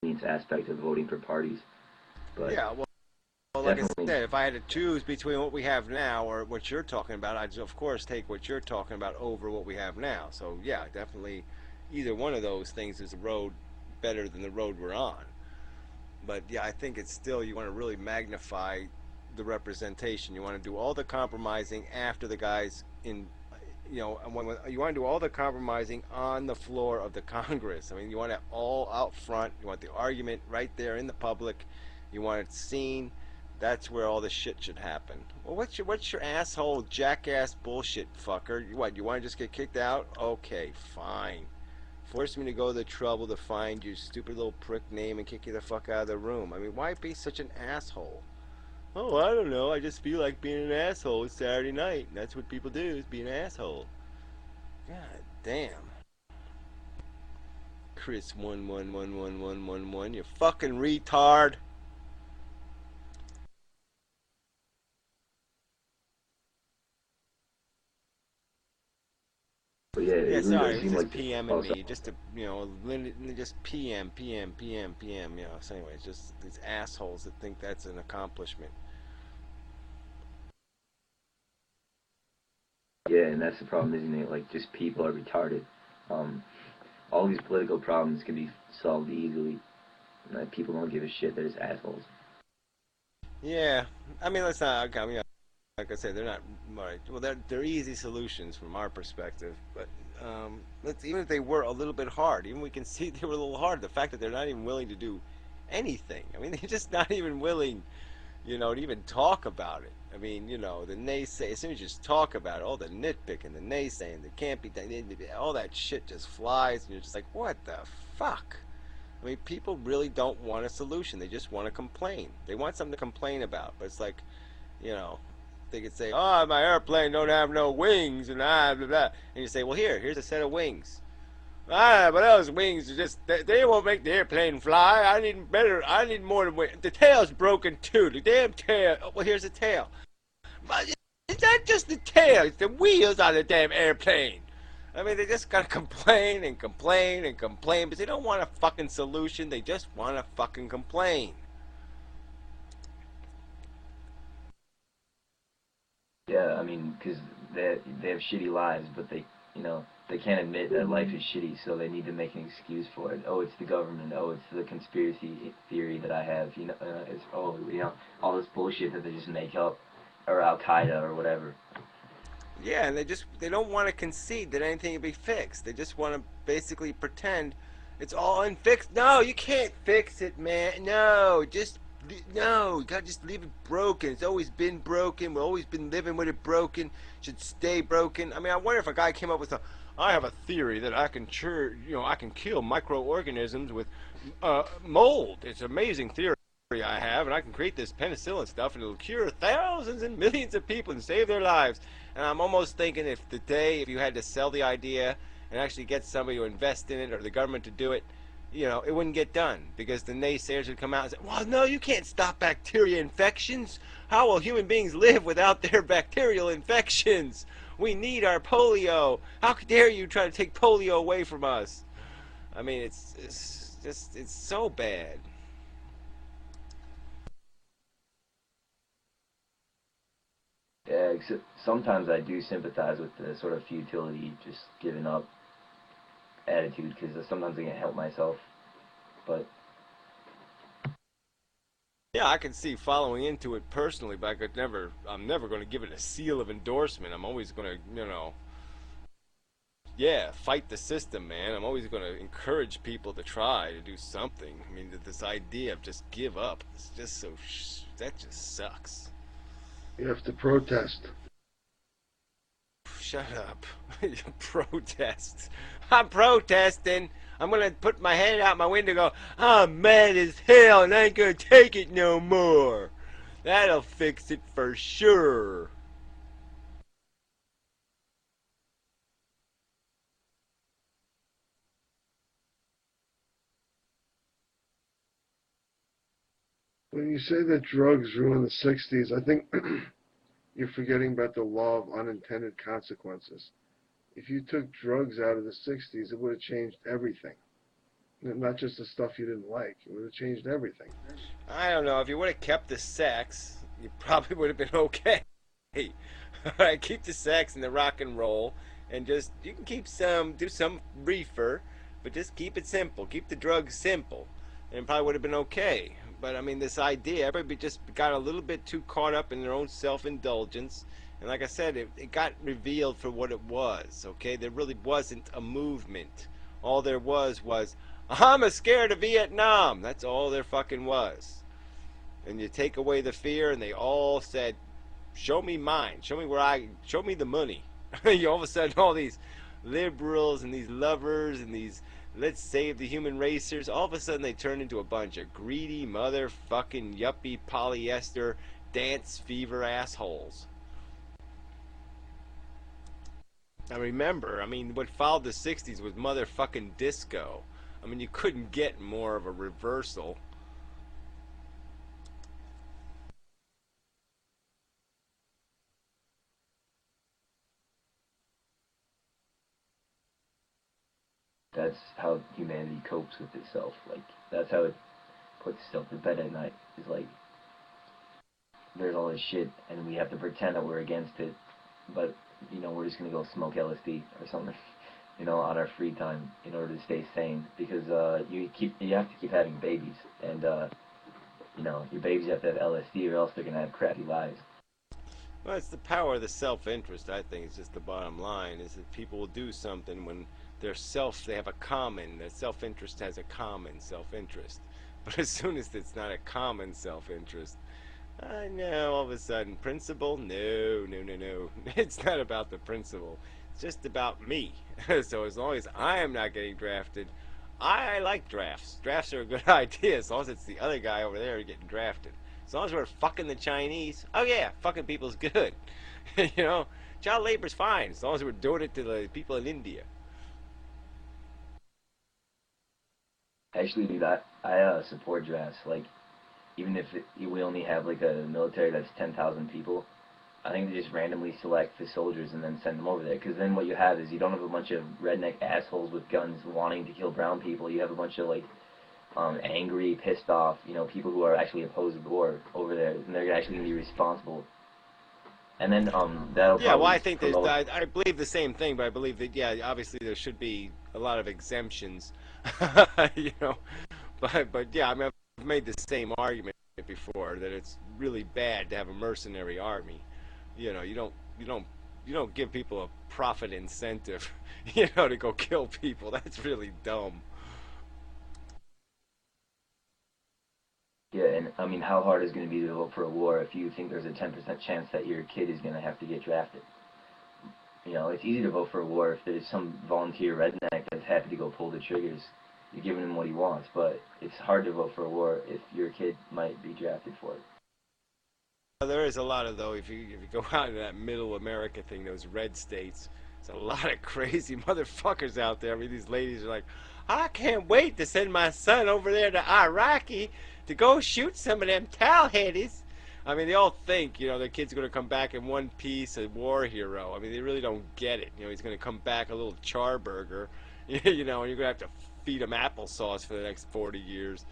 convenience aspect of voting for parties. But Yeah, well, like I definitely, said, if I had to choose between what we have now or what you're talking about, I'd of course take what you're talking about over what we have now. So yeah, definitely, either one of those things is a road better than the road we're on. But yeah, I think it's still you want to really magnify the representation. You want to do all the compromising after the guys in, when you want to do all the compromising on the floor of the Congress. I mean, you want it all out front. You want the argument right there in the public. You want it seen. That's where all the shit should happen. Well, what's your asshole jackass bullshit fucker? What, you want to just get kicked out? Okay, fine. Force me to go to the trouble to find your stupid little prick name and kick you the fuck out of the room. I mean, why be such an asshole? Oh, I don't know. I just feel like being an asshole. It's Saturday night. And that's what people do, is be an asshole. God damn. Chris 111111, you fucking retard. but yeah, Yeah, it really sorry, does it was seem just like PMing oh, me, just to, just PM. So anyway, it's just these assholes that think that's an accomplishment. yeah, and that's the problem, isn't it? Like, just people are retarded. Um, all these political problems can be solved easily. Like, people don't give a shit. They're just assholes. Yeah, I mean, let's not. I mean, like I said, they're not right. Well, they're easy solutions from our perspective, but let's even if they were a little bit hard, even we can see they were a little hard. The fact that they're not even willing to do anything. I mean, they're just not even willing, to even talk about it. I mean, the naysay. As soon as you just talk about it, all the nitpicking, the naysaying, the can't be done, all that shit just flies, and you're just like, what the fuck? I mean, people really don't want a solution. They just want to complain. They want something to complain about. But it's like, you know, they could say, "Oh, my airplane don't have no wings," and blah blah. And you say, "Well, here's a set of wings." Ah, but those wings are just they won't make the airplane fly. I need better. I need more than wings. The tail's broken too. The damn tail. Oh, well, here's the tail. But it's not just the tail. It's the wheels on the damn airplane. I mean, they just gotta complain and complain and complain, but they don't want a fucking solution. They just want to fucking complain. Yeah, I mean, because they have shitty lives, but they can't admit that life is shitty, so they need to make an excuse for it. Oh, it's the government. Oh, it's the conspiracy theory that I have. It's all this bullshit that they just make up, or Al Qaeda or whatever. Yeah, and they don't want to concede that anything can be fixed. They just want to basically pretend it's all unfixed. No, you can't fix it, man. No, no. You gotta just leave it broken. It's always been broken. We've always been living with it broken. It should stay broken. I mean, I wonder if a guy came up with I have a theory that I can kill microorganisms with mold. It's an amazing theory I have, and I can create this penicillin stuff, and it'll cure thousands and millions of people and save their lives. And I'm almost thinking if you had to sell the idea and actually get somebody to invest in it or the government to do it, it wouldn't get done because the naysayers would come out and say, well, no, you can't stop bacteria infections. How will human beings live without their bacterial infections? We need our polio. How dare you try to take polio away from us? I mean, it's so bad. Yeah, except sometimes I do sympathize with the sort of futility, just giving up attitude, because sometimes I can't help myself. But Yeah, I can see following into it personally, but I'm never going to give it a seal of endorsement. I'm always going to, yeah, fight the system, man. I'm always going to encourage people to try to do something. I mean, this idea of just give up, it's just that just sucks. You have to protest. Shut up. Protest. I'm protesting. I'm gonna put my head out my window and go, I'm mad as hell and I ain't gonna take it no more. That'll fix it for sure. When you say that drugs ruined the 60s, I think you're forgetting about the law of unintended consequences. If you took drugs out of the 60s, it would have changed everything. not just the stuff you didn't like. It would have changed everything. I don't know. If you would have kept the sex, you probably would have been okay. All right, keep the sex and the rock and roll, and just you can keep some, do some reefer, but just keep it simple. Keep the drugs simple, and it probably would have been okay. But I mean, this idea, everybody just got a little bit too caught up in their own self-indulgence, and like I said, it got revealed for what it was. Okay, there really wasn't a movement. All there was I'm scared of Vietnam. That's all there fucking was. And you take away the fear, and they all said, show me mine, show me the money. You all of a sudden, all these liberals and these lovers and these let's save the human racers, all of a sudden they turn into a bunch of greedy motherfucking yuppie polyester dance fever assholes. Now remember, I mean, what followed the 60s was motherfucking disco. I mean, you couldn't get more of a reversal. That's how humanity copes with itself. Like, that's how it puts itself to bed at night. Is like, there's all this shit, and we have to pretend that we're against it, but we're just gonna go smoke LSD or something, on our free time in order to stay sane. Because you have to keep having babies, and your babies have to have LSD, or else they're gonna have crappy lives. Well, it's the power of the self-interest, I think. It's just the bottom line, is that people will do something when they have a common, their self-interest has a common self-interest. But as soon as it's not a common self-interest, I know, all of a sudden, principle? No, no, no, no. It's not about the principle. It's just about me. So as long as I am not getting drafted, I like drafts. Drafts are a good idea, as long as it's the other guy over there getting drafted. As long as we're fucking the Chinese, oh yeah, fucking people's good. Child labor's fine, as long as we're doing it to the people in India. Actually, dude, I support drafts. Like, even if we only have like a military that's 10,000 people, I think they just randomly select the soldiers and then send them over there. Because then what you have is you don't have a bunch of redneck assholes with guns wanting to kill brown people. You have a bunch of like angry, pissed off, people who are actually opposed to war over there, and they're actually going to be responsible. And then that'll Yeah, well, probably I think promote. I believe the same thing, but I believe that, yeah, obviously there should be a lot of exemptions, you know. But yeah, I mean, I've made the same argument before that it's really bad to have a mercenary army. You don't give people a profit incentive, to go kill people. That's really dumb. Yeah, and I mean, how hard is it going to be to vote for a war if you think there's a 10% chance that your kid is going to have to get drafted? It's easy to vote for a war if there's some volunteer redneck that's happy to go pull the triggers. You're giving him what he wants, but it's hard to vote for a war if your kid might be drafted for it. There is a lot of, though, if you go out to that middle America thing, those red states, there's a lot of crazy motherfuckers out there. I mean, these ladies are like, I can't wait to send my son over there to Iraqi to go shoot some of them towheadies. I mean, they all think, their kid's going to come back in one piece, a war hero. I mean, they really don't get it. He's going to come back a little charburger, and you're going to have to feed him applesauce for the next 40 years.